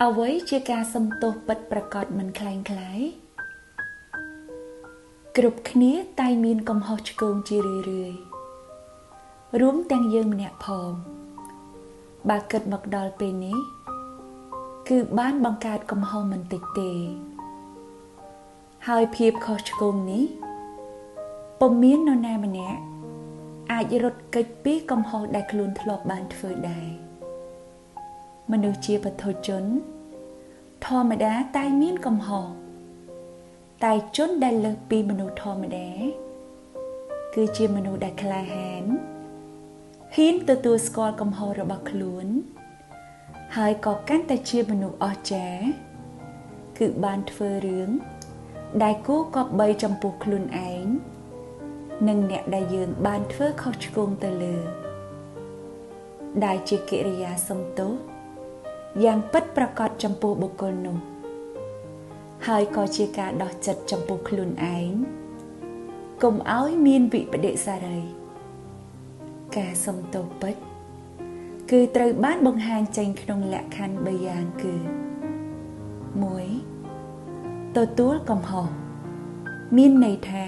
អ្វីជាការសំទោសពិតប្រាកដមិនคล้ายคล้ายគ្រប់គ្នាតែមានកំហុសឆ្គងជារឿយៗរួមទាំងយើងម្នាក់ផងបើគិតមកដល់ពេលនេះគឺបានបង្កើតកំហុសមិនតិចទេហើយភាពខុសឆ្គងនេះពុំមាននរណាម្នាក់អាចរត់គេចពីកំហុសដែលខ្លួនធ្លាប់បានធ្វើដែរមនុស្សជាបុគ្គលជនធម្មតាតែមានកំហុសតែជនដែលលើសពីមនុស្សធម្មតាគឺជាមនុស្សដែលក្លាហានហ៊ានទទួលស្គាល់កំហុសរបស់ខ្លួនហើយក៏កាន់តែជាមនុស្សអស្ចារ្យគឺបានធ្វើរឿងដែលគួរគប្បីចំពោះខ្លួនឯងនិងអ្នកដែលយើងបានធ្វើខុសឆ្គងទៅលើដែលជាកិរិយាសំទោសយ៉ាងពិតប្រាកដចំពោះបុគ្គលនោះហើយក៏ជាការដោះចិត្តចំពោះខ្លួនឯងកុំឲ្យមានវិបដិសារីការសំទោសពិតគឺត្រូវបានបង្ហាញចេញក្នុងលក្ខខណ្ឌ3យ៉ាងគឺ1ទទួលកំហុសមានន័យថា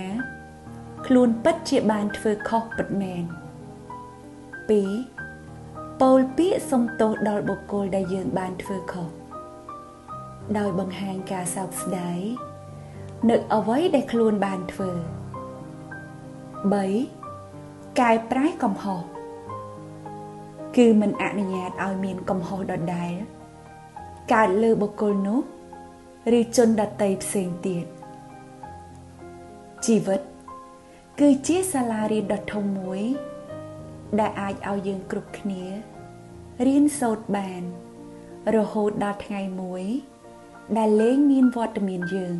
ខ្លួនពិតជាបានធ្វើខុសពិតមែន2ពោលពាក្យសំទោសដល់បុគ្គលដែលយើងបានធ្វើខុសដោយបង្ហាញការសោកស្ដាយនៅអ្វីដែលខ្លួនបានធ្វើ3កែប្រែកំហុសគឺមិនអនុញ្ញាតឲ្យមានកំហុសដដែលកើតលើបុគ្គលនោះឬជនដទៃផ្សេងទៀតជីវិតគឺជាសាលារៀនដ៏ធំមួយដែលអាចឲ្យយើងគ្រប់គ្នារៀនសូត្របានរហូតដល់ថ្ងៃមួយដែលលែងមានវត្តមានយើង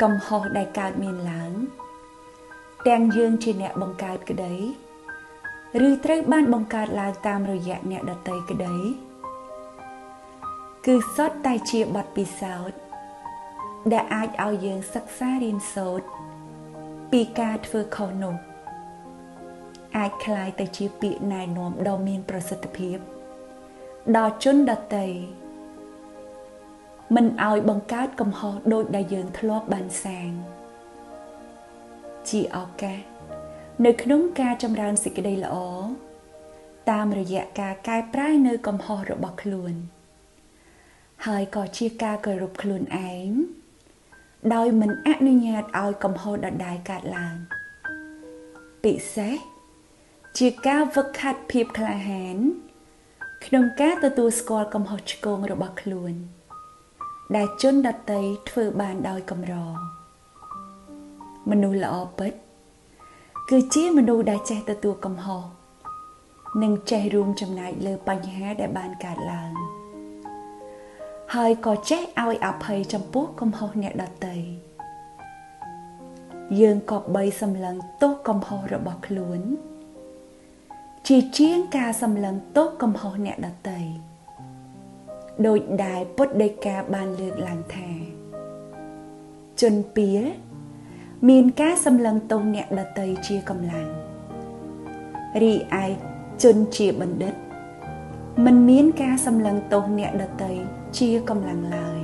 កំហុសដែលកើតមានឡើងទាំងយើងជាអ្នកបង្កើតក្តីឬត្រូវបានបង្កើតឡើងតាមរយៈអ្នកដទៃក្តីគឺសុទ្ធតែជាបទពិសោធន៍ដែលអាចឲ្យយើងសិក្សារៀនសូត្រពីការធ្វើខុសនោះអាចคล้ายទៅជាពាក្យណែនាំដ៏មានប្រសិទ្ធភាពដល់ជនដទៃមិនឲ្យបង្កើតកំហុសដូចដែលយើងធ្លាប់បានសាងជាឱកាសនៅក្នុងការចម្រើនសេចក្តីល្អតាមរយៈការកែប្រែនៅកំហុសរបស់ខ្លួនហើយក៏ជាការគោរពខ្លួនឯងដោយមិនអនុញ្ញាតឲ្យកំហុសដដែលកើតឡើងពិសេសជាការវឹកហាត់ភាពក្លាហានក្នុងការទទួលស្គាល់កំហុសឆ្គងរបស់ខ្លួនដែលជនដទៃធ្វើបានដោយកម្រមនុស្សល្អពិតគឺជាមនុស្សដែលចេះទទួលកំហុសនិងចេះរួមចំណែកលើបញ្ហាដែលបានកើតឡើងហើយក៏ចេះឲ្យអភ័យចំពោះកំហុសអ្នកដទៃយើងក៏បីសម្លឹងទោសកំហុសរបស់ខ្លួនជាជាងការសម្លឹងទោសកំហុសអ្នកដទៃដោយដែលពុទ្ធដីកាបានលើកឡើងថាជនពាលមានការសម្លឹងទោសអ្នកដទៃជាកម្លាំងរីឯជនជាបណ្ឌិតមិនមានការសម្លឹងទោសអ្នកដទៃជាកម្លាំងឡើយ